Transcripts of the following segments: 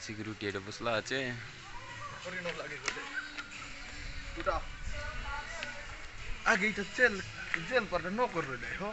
security बसला আছে आगे तो जेल पर नौकर रहे हो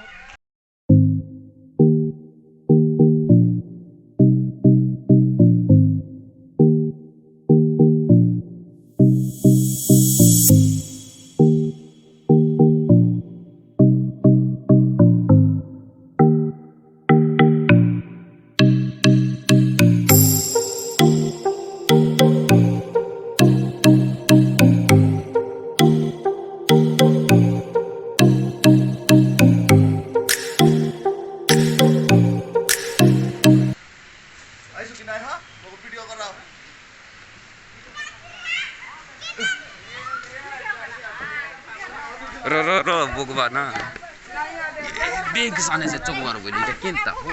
रो बोगबा ना बेग साने से चोक मारो बोली केंता हो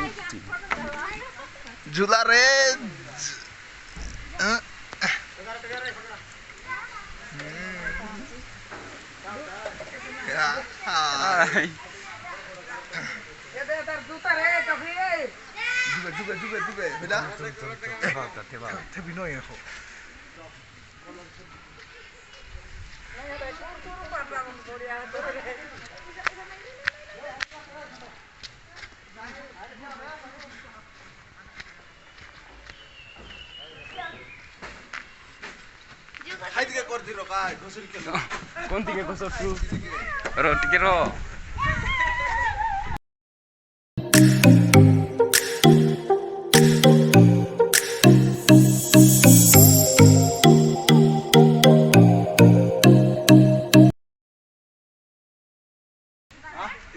झूला रे juga beda tapi no ya hai tiga kordi ro kai gosuri ke kon tiga gosor tu ro tike ro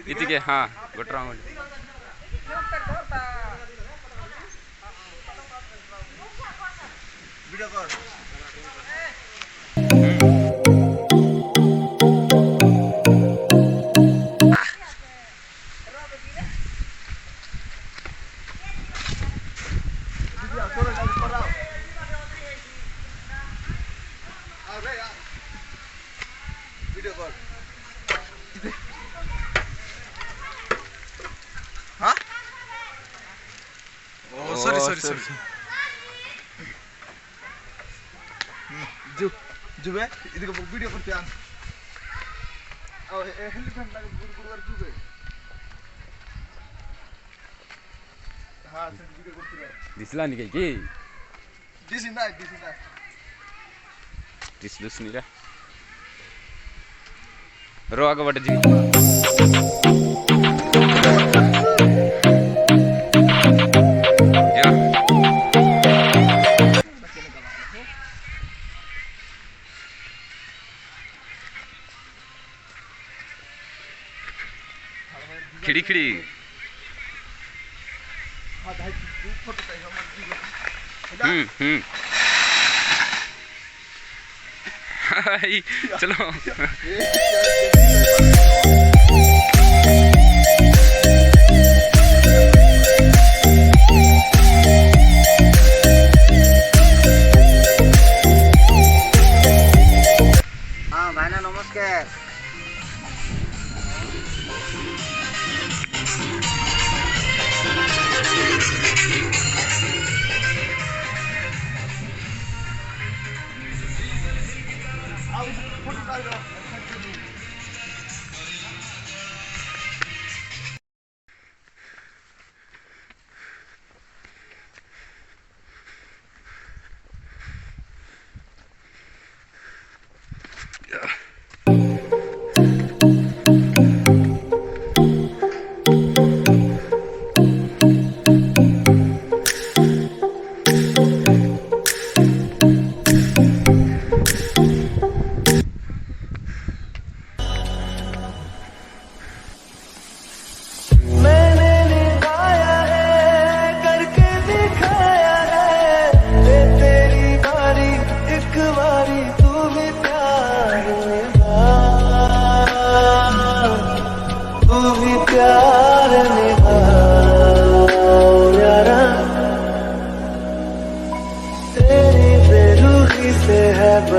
इतिके हाँ गुड राउंड वीडियो कर वीडियो कर हाँ ओ सॉरी जुबे इधर को वीडियो करते हैं और हेलीकॉप्टर लगा गुरु जुबे हाँ सर वीडियो करते हैं दिसला नहीं के दिसिना दिस नहीं रे रो आगे बढ़ जी खिड़ी हाय चलो हाँ भाईना नमस्कार फोटो डाल दो